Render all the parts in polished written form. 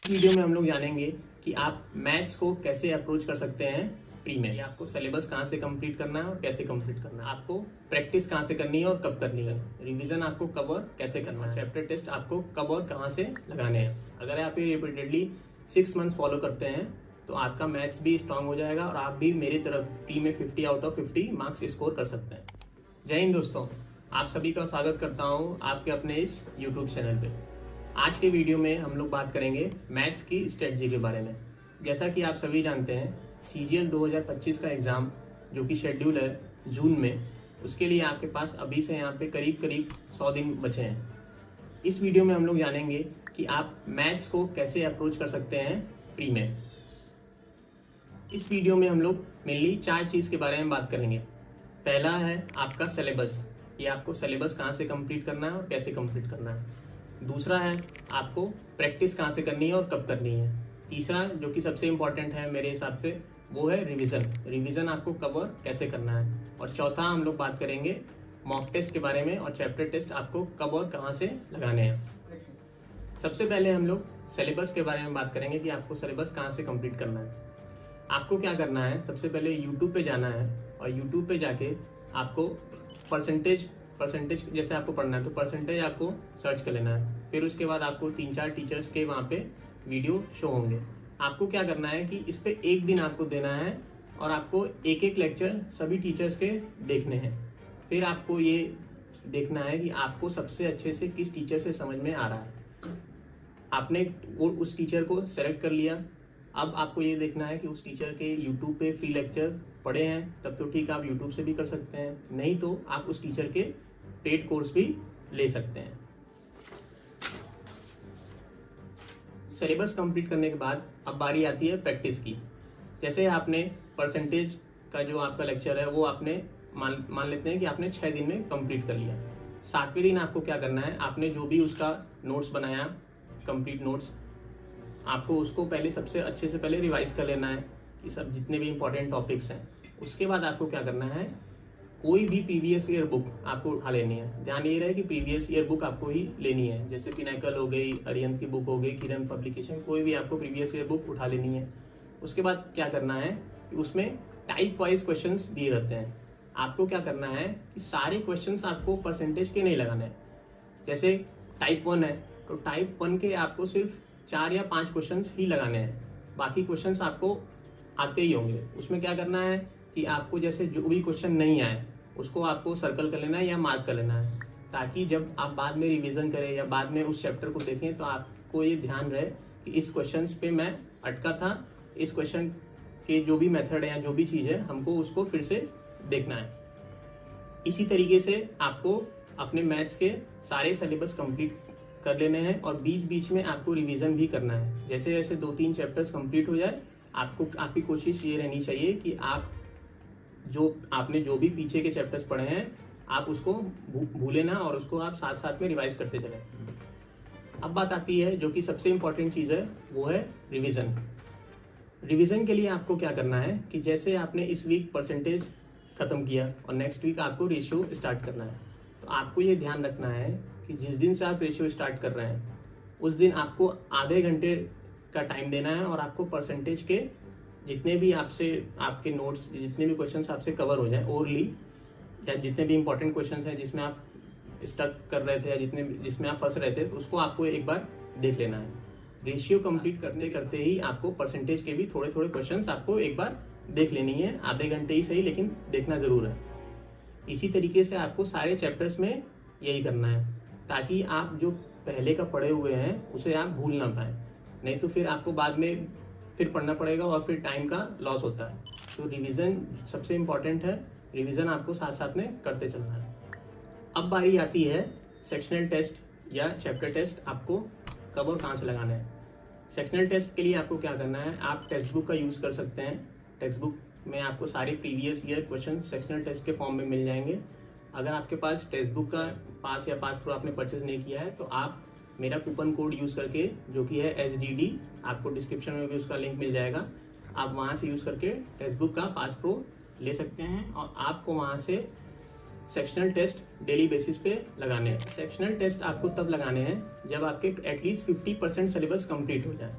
Video में हम लोग जानेंगे कि आप मैथ्स को कैसे अप्रोच कर सकते हैं प्री में। आपको सिलेबस कहाँ से कंप्लीट करना है और कैसे कंप्लीट करना है, आपको प्रैक्टिस कहाँ से करनी है और कब करनी है, रिवीजन आपको कब और कैसे करना है, चैप्टर टेस्ट आपको कब और कहाँ से लगाने हैं। अगर आप ये रिपीटेडली 6 मंथ्स फॉलो करते हैं तो आपका मैथ्स भी स्ट्रांग हो जाएगा और आप भी मेरी तरफ प्री में 50 आउट ऑफ 50 मार्क्स स्कोर कर सकते हैं। जय हिंद दोस्तों, आप सभी का स्वागत करता हूँ आपके अपने इस यूट्यूब चैनल पे। आज के वीडियो में हम लोग बात करेंगे मैथ्स की स्ट्रेटजी के बारे में। जैसा कि आप सभी जानते हैं, CGL 2025 का एग्ज़ाम जो कि शेड्यूल है जून में, उसके लिए आपके पास अभी से यहाँ पे करीब करीब 100 दिन बचे हैं। इस वीडियो में हम लोग जानेंगे कि आप मैथ्स को कैसे अप्रोच कर सकते हैं प्री में। इस वीडियो में हम लोग मेनली 4 चीज़ के बारे में बात करेंगे। पहला है आपका सिलेबस, ये आपको सिलेबस कहाँ से कंप्लीट करना है और कैसे कंप्लीट करना है। दूसरा है आपको प्रैक्टिस कहाँ से करनी है और कब करनी है। तीसरा जो कि सबसे इम्पॉर्टेंट है मेरे हिसाब से, वो है रिवीजन आपको कब और कैसे करना है। और चौथा हम लोग बात करेंगे मॉक टेस्ट के बारे में और चैप्टर टेस्ट आपको कब और कहाँ से लगाने हैं। सबसे पहले हम लोग सिलेबस के बारे में बात करेंगे कि आपको सिलेबस कहाँ से कंप्लीट करना है। आपको क्या करना है, सबसे पहले यूट्यूब पे जाना है और यूट्यूब पे जाके आपको परसेंटेज जैसे आपको पढ़ना है तो परसेंटेज आपको सर्च कर लेना है। फिर उसके बाद आपको 3-4 टीचर्स के वहाँ पे वीडियो शो होंगे। आपको क्या करना है कि इस पे एक दिन आपको देना है और आपको एक एक लेक्चर सभी टीचर्स के देखने हैं। फिर आपको ये देखना है कि आपको सबसे अच्छे से किस टीचर से समझ में आ रहा है। आपने उस टीचर को सेलेक्ट कर लिया। अब आपको ये देखना है कि उस टीचर के यूट्यूब पे फ्री लेक्चर पढ़े हैं, तब तो ठीक, आप यूट्यूब से भी कर सकते हैं, नहीं तो आप उस टीचर के पेड कोर्स भी ले सकते हैं। सिलेबस कंप्लीट करने के बाद अब बारी आती है प्रैक्टिस की। जैसे आपने परसेंटेज का जो आपका लेक्चर है वो आपने मान लेते हैं कि आपने 6 दिन में कंप्लीट कर लिया। 7वें दिन आपको क्या करना है, आपने जो भी उसका नोट्स बनाया, कंप्लीट नोट्स, आपको उसको पहले सबसे अच्छे से पहले रिवाइज कर लेना है कि सब जितने भी इंपॉर्टेंट टॉपिक्स हैं। उसके बाद आपको क्या करना है, कोई भी प्रीवियस ईयर बुक आपको उठा लेनी है। ध्यान ये रहे कि प्रीवियस ईयर बुक आपको ही लेनी है, जैसे पिनाकल हो गई, अरिहंत की बुक हो गई, किरण पब्लिकेशन, कोई भी आपको प्रीवियस ईयर बुक उठा लेनी है। उसके बाद क्या करना है कि उसमें टाइप वाइज क्वेश्चंस दिए रहते हैं। आपको क्या करना है कि सारे क्वेश्चंस आपको परसेंटेज के नहीं लगाने हैं। जैसे टाइप 1 है तो टाइप 1 के आपको सिर्फ 4 या 5 क्वेश्चंस ही लगाने हैं, बाकी क्वेश्चंस आपको आते ही होंगे। उसमें क्या करना है कि आपको जैसे जो भी क्वेश्चन नहीं आए उसको आपको सर्कल कर लेना है या मार्क कर लेना है, ताकि जब आप बाद में रिवीजन करें या बाद में उस चैप्टर को देखें तो आपको ये ध्यान रहे कि इस क्वेश्चन पे मैं अटका था, इस क्वेश्चन के जो भी मेथड है या जो भी चीज़ है हमको उसको फिर से देखना है। इसी तरीके से आपको अपने मैथ्स के सारे सिलेबस कंप्लीट कर लेने हैं और बीच बीच में आपको रिवीजन भी करना है। जैसे जैसे 2-3 चैप्टर्स कंप्लीट हो जाए, आपकी कोशिश ये रहनी चाहिए कि आपने जो भी पीछे के चैप्टर्स पढ़े हैं आप उसको भूले ना और उसको आप साथ साथ में रिवाइज करते चलें। अब बात आती है जो कि सबसे इम्पॉर्टेंट चीज़ है, वो है रिवीजन के लिए आपको क्या करना है कि जैसे आपने इस वीक परसेंटेज ख़त्म किया और नेक्स्ट वीक आपको रेशियो स्टार्ट करना है, तो आपको ये ध्यान रखना है कि जिस दिन से आप रेशियो स्टार्ट कर रहे हैं उस दिन आपको आधे घंटे का टाइम देना है और आपको परसेंटेज के जितने भी आपके नोट्स, जितने भी क्वेश्चंस आपसे कवर हो जाए ओरली, या जितने भी इंपॉर्टेंट क्वेश्चंस हैं जिसमें आप स्टक कर रहे थे या जिसमें आप फंस रहे थे, तो उसको आपको एक बार देख लेना है। रेशियो कंप्लीट करते करते ही आपको परसेंटेज के भी थोड़े थोड़े क्वेश्चंस आपको एक बार देख लेनी है। आधे घंटे ही सही, लेकिन देखना ज़रूर है। इसी तरीके से आपको सारे चैप्टर्स में यही करना है, ताकि आप जो पहले का पढ़े हुए हैं उसे आप भूल ना पाएँ, नहीं तो फिर आपको बाद में फिर पढ़ना पड़ेगा और फिर टाइम का लॉस होता है। तो रिवीजन सबसे इम्पॉर्टेंट है, रिवीजन आपको साथ साथ में करते चलना है। अब बारी आती है सेक्शनल टेस्ट या चैप्टर टेस्ट आपको कब और कहाँ से लगाना है। सेक्शनल टेस्ट के लिए आपको क्या करना है, आप टेक्स्ट बुक का यूज़ कर सकते हैं। टेक्स्ट बुक में आपको सारे previous year question sectional test के फॉर्म में मिल जाएंगे। अगर आपके पास टेक्स्ट बुक का पास या पास प्रो आपने परचेज नहीं किया है तो आप मेरा कूपन कोड यूज़ करके, जो कि है SDD, आपको डिस्क्रिप्शन में भी उसका लिंक मिल जाएगा, आप वहाँ से यूज़ करके टेक्स्ट बुक का पास प्रो ले सकते हैं और आपको वहाँ से सेक्शनल टेस्ट डेली बेसिस पे लगाने हैं। सेक्शनल टेस्ट आपको तब लगाने हैं जब आपके एटलीस्ट 50% सिलेबस कंप्लीट हो जाए।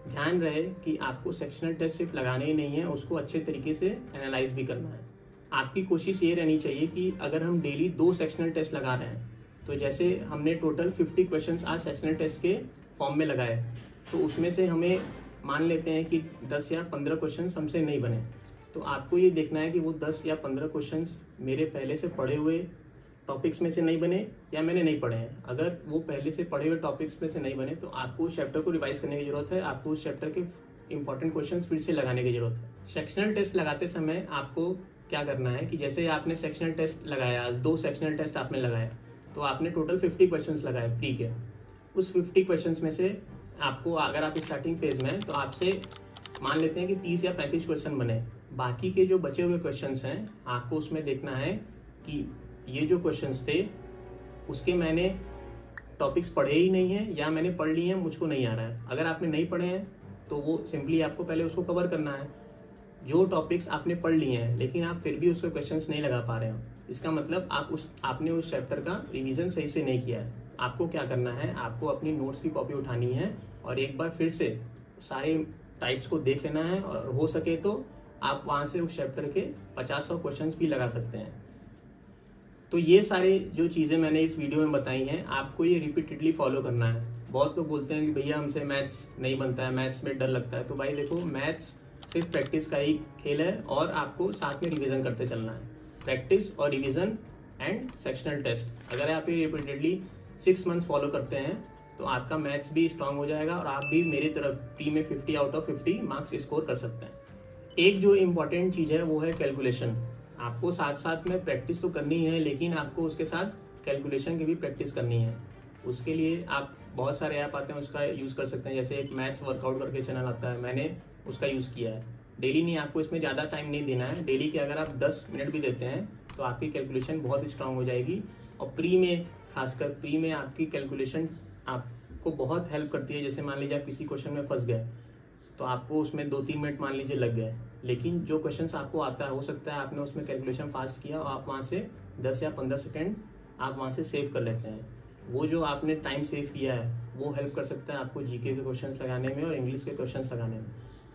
ध्यान रहे कि आपको सेक्शनल टेस्ट सिर्फ लगाने ही नहीं है, उसको अच्छे तरीके से एनालाइज भी करना है। आपकी कोशिश ये रहनी चाहिए कि अगर हम डेली 2 सेक्शनल टेस्ट लगा रहे हैं, तो जैसे हमने टोटल 50 क्वेश्चंस आज सेक्शनल टेस्ट के फॉर्म में लगाए, तो उसमें से हमें मान लेते हैं कि 10 या 15 क्वेश्चंस हमसे नहीं बने, तो आपको ये देखना है कि वो 10 या 15 क्वेश्चंस मेरे पहले से पढ़े हुए टॉपिक्स में से नहीं बने या मैंने नहीं पढ़े हैं। अगर वो पहले से पढ़े हुए टॉपिक्स में से नहीं बने तो आपको उस चैप्टर को रिवाइज करने की जरूरत है, आपको उस चैप्टर के इंपॉर्टेंट क्वेश्चंस फिर से लगाने की जरूरत है। सेक्शनल टेस्ट लगाते समय आपको क्या करना है कि जैसे आपने सेक्शनल टेस्ट लगाया, आज 2 सेक्शनल टेस्ट आपने लगाया, तो आपने टोटल 50 क्वेश्चंस लगाए प्री के। उस 50 क्वेश्चंस में से आपको, अगर आप स्टार्टिंग फेज में हैं तो आपसे मान लेते हैं कि 30 या 35 क्वेश्चन बने। बाकी के जो बचे हुए क्वेश्चंस हैं आपको उसमें देखना है कि ये जो क्वेश्चंस थे उसके मैंने टॉपिक्स पढ़े ही नहीं हैं या मैंने पढ़ लिए हैं, मुझको नहीं आ रहा है। अगर आपने नहीं पढ़े हैं तो वो सिंपली आपको पहले उसको कवर करना है। जो टॉपिक्स आपने पढ़ लिए हैं लेकिन आप फिर भी उसके क्वेश्चंस नहीं लगा पा रहे हो, इसका मतलब आपने उस चैप्टर का रिवीजन सही से नहीं किया है। आपको क्या करना है, आपको अपनी नोट्स की कॉपी उठानी है और एक बार फिर से सारे टाइप्स को देख लेना है, और हो सके तो आप वहाँ से उस चैप्टर के 50-100 क्वेश्चंस भी लगा सकते हैं। तो ये सारे जो चीज़ें मैंने इस वीडियो में बताई हैं, आपको ये रिपीटेडली फॉलो करना है। बहुत लोग बोलते हैं कि भैया हमसे मैथ्स नहीं बनता है, मैथ्स में डर लगता है। तो भाई देखो, मैथ्स सिर्फ प्रैक्टिस का ही खेल है और आपको साथ में रिवीजन करते चलना है। प्रैक्टिस और रिवीजन एंड सेक्शनल टेस्ट, अगर आप ये रिपीटेडली 6 मंथ्स फॉलो करते हैं तो आपका मैथ्स भी स्ट्रांग हो जाएगा और आप भी मेरी तरफ प्री में 50 आउट ऑफ 50 मार्क्स स्कोर कर सकते हैं। एक जो इम्पॉर्टेंट चीज़ है वो है कैलकुलेशन। आपको साथ साथ में प्रैक्टिस तो करनी है, लेकिन आपको उसके साथ कैलकुलेशन की भी प्रैक्टिस करनी है। उसके लिए आप बहुत सारे ऐप आते हैं, उसका यूज़ कर सकते हैं। जैसे एक मैथ्स वर्कआउट करके चैनल आता है, मैंने उसका यूज़ किया है। डेली नहीं, आपको इसमें ज़्यादा टाइम नहीं देना है। डेली के अगर आप 10 मिनट भी देते हैं तो आपकी कैलकुलेशन बहुत स्ट्रांग हो जाएगी। और प्री में, खासकर प्री में आपकी कैलकुलेशन आपको बहुत हेल्प करती है। जैसे मान लीजिए आप किसी क्वेश्चन में फंस गए तो आपको उसमें 2-3 मिनट मान लीजिए लग गए, लेकिन जो क्वेश्चंस आपको आता है, हो सकता है आपने उसमें कैलकुलेशन फास्ट किया और आप वहाँ से 10 या 15 सेकंड आप वहाँ से सेव कर लेते हैं। वो जो आपने टाइम सेव किया है वो हेल्प कर सकता है आपको जीके के क्वेश्चंस लगाने में और इंग्लिश के क्वेश्चंस लगाने में।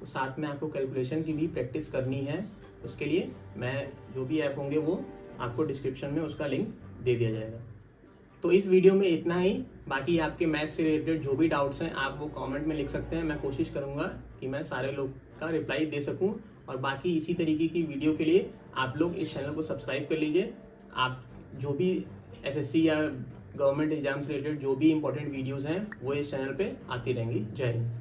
तो साथ में आपको कैलकुलेशन की भी प्रैक्टिस करनी है। उसके लिए मैं जो भी ऐप होंगे वो आपको डिस्क्रिप्शन में उसका लिंक दे दिया जाएगा। तो इस वीडियो में इतना ही। बाकी आपके मैथ्स से रिलेटेड जो भी डाउट्स हैं आप वो कमेंट में लिख सकते हैं। मैं कोशिश करूंगा कि मैं सारे लोग का रिप्लाई दे सकूं। और बाकी इसी तरीके की वीडियो के लिए आप लोग इस चैनल को सब्सक्राइब कर लीजिए। आप जो भी एसएससी या गवर्नमेंट एग्जाम से रिलेटेड जो भी इंपॉर्टेंट वीडियोज़ हैं वो इस चैनल पर आती रहेंगी। जय हिंद।